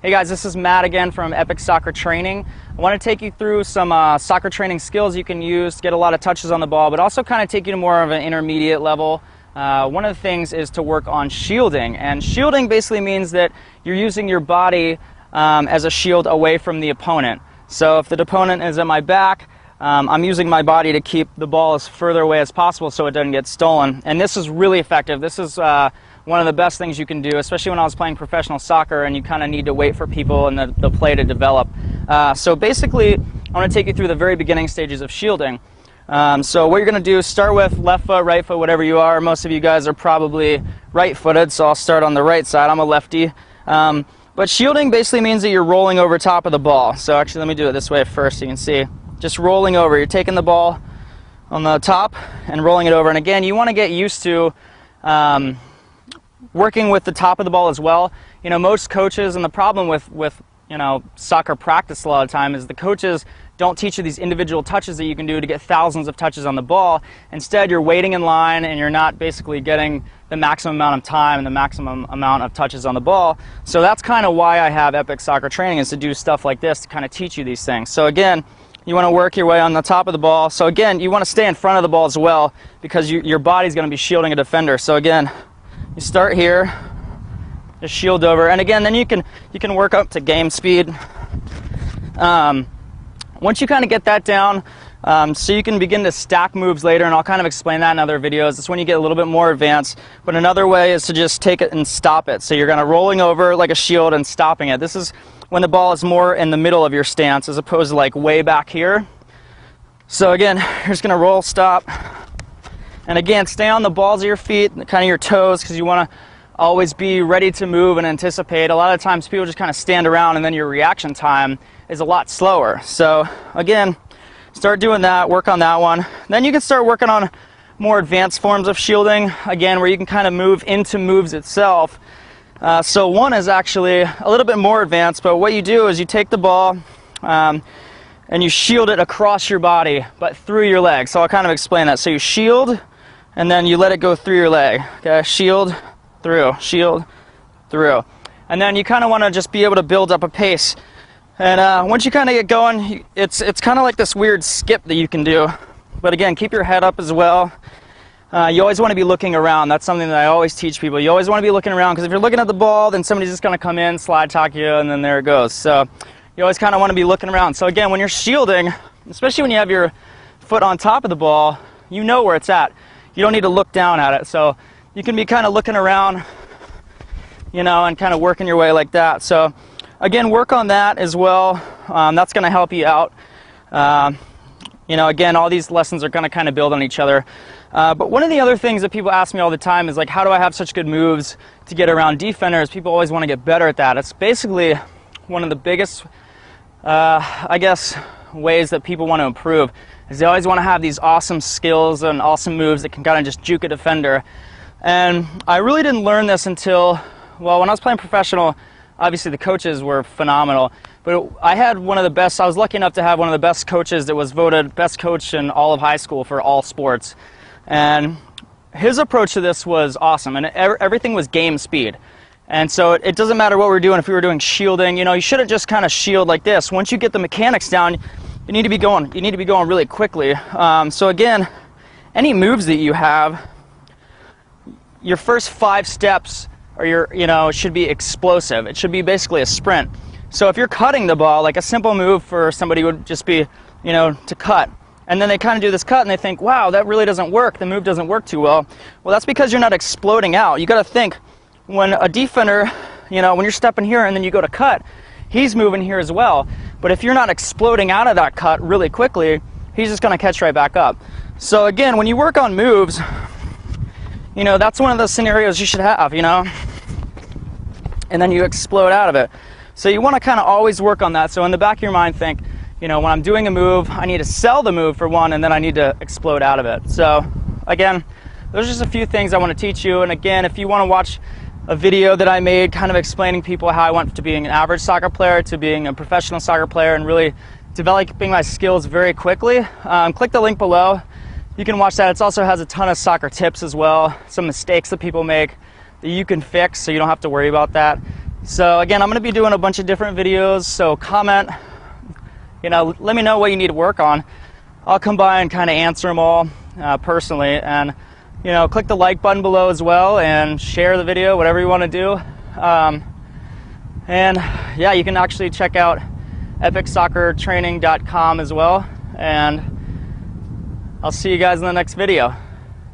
Hey guys, this is Matt again from Epic Soccer Training. I want to take you through some soccer training skills you can use to get a lot of touches on the ball, but also kind of take you to more of an intermediate level. One of the things is to work on shielding, and shielding basically means that you're using your body as a shield away from the opponent. So if the opponent is at my back, I'm using my body to keep the ball as further away as possible so it doesn't get stolen. And this is really effective. This is one of the best things you can do, especially when I was playing professional soccer and you kind of need to wait for people and the play to develop. So basically, I want to take you through the very beginning stages of shielding. So what you're going to do is start with left foot, right foot, whatever you are. Most of you guys are probably right-footed, so I'll start on the right side. I'm a lefty. But shielding basically means that you're rolling over top of the ball. So actually, let me do it this way first so you can see. Just rolling over. You're taking the ball on the top and rolling it over. And again, you want to get used to working with the top of the ball as well. You know, most coaches, and the problem with soccer practice a lot of the time is the coaches don't teach you these individual touches that you can do to get thousands of touches on the ball. Instead, you're waiting in line and you're not basically getting the maximum amount of time and the maximum amount of touches on the ball. So that's kind of why I have Epic Soccer Training, is to do stuff like this to kind of teach you these things. So again, you want to work your way on the top of the ball. So again, you want to stay in front of the ball as well, because your body's going to be shielding a defender. So again, you start here, just shield over, and again, then you can work up to game speed. Once you kind of get that down, so you can begin to stack moves later, and I'll kind of explain that in other videos. It's when you get a little bit more advanced. But another way is to just take it and stop it. So you're kind of rolling over like a shield and stopping it. This is when the ball is more in the middle of your stance as opposed to like way back here. So again, you're just going to roll, stop. And again, stay on the balls of your feet, kind of your toes, because you want to always be ready to move and anticipate. A lot of times people just kind of stand around and then your reaction time is a lot slower. So again, start doing that, work on that one. Then you can start working on more advanced forms of shielding, again, where you can kind of move into moves itself. So one is actually a little bit more advanced, but what you do is you take the ball and you shield it across your body, but through your leg. So I'll kind of explain that. So you shield, and then you let it go through your leg. Okay, shield, through, and then you kind of want to just be able to build up a pace. And once you kind of get going, it's kind of like this weird skip that you can do. But again, keep your head up as well. You always want to be looking around. That's something that I always teach people. You always want to be looking around, because if you're looking at the ball, then somebody's just going to come in, slide tackle you, and then there it goes. So you always kind of want to be looking around. So again, when you're shielding, especially when you have your foot on top of the ball, you know where it's at. You don't need to look down at it. So you can be kind of looking around, and kind of working your way like that. So again, work on that as well. That's going to help you out. Again, all these lessons are going to kind of build on each other. But one of the other things that people ask me all the time is, like, how do I have such good moves to get around defenders? People always want to get better at that. It's basically one of the biggest, ways that people want to improve, is they always want to have these awesome skills and awesome moves that can kind of just juke a defender. And I really didn't learn this until, well, when I was playing professional, obviously the coaches were phenomenal. But I was lucky enough to have one of the best coaches that was voted best coach in all of high school for all sports. And his approach to this was awesome, and everything was game speed. And so it doesn't matter what we're doing. If we were doing shielding, you shouldn't just kind of shield like this. Once you get the mechanics down, you need to be going really quickly. So again, any moves that you have, your first 5 steps should be explosive. It should be basically a sprint. So if you're cutting the ball, like a simple move for somebody would just be, to cut. And then they kind of do this cut and they think, wow, that really doesn't work. The move doesn't work too well. Well, that's because you're not exploding out. You got to think, when a defender, when you're stepping here and then you go to cut, he's moving here as well. But if you're not exploding out of that cut really quickly, he's just going to catch right back up. So again, when you work on moves, that's one of the scenarios you should have, and then you explode out of it. So you want to kind of always work on that. So in the back of your mind, think, when I'm doing a move, I need to sell the move for one, and then I need to explode out of it. So again, those are just a few things I want to teach you. And again, if you want to watch a video that I made kind of explaining people how I went to being an average soccer player to being a professional soccer player and really developing my skills very quickly, click the link below. You can watch that. It also has a ton of soccer tips as well, some mistakes that people make that you can fix so you don't have to worry about that. So again, I'm going to be doing a bunch of different videos, so comment, let me know what you need to work on. I'll come by and kind of answer them all personally, and click the like button below as well, and share the video, whatever you want to do. And yeah, you can actually check out epicsoccertraining.com as well, and I'll see you guys in the next video.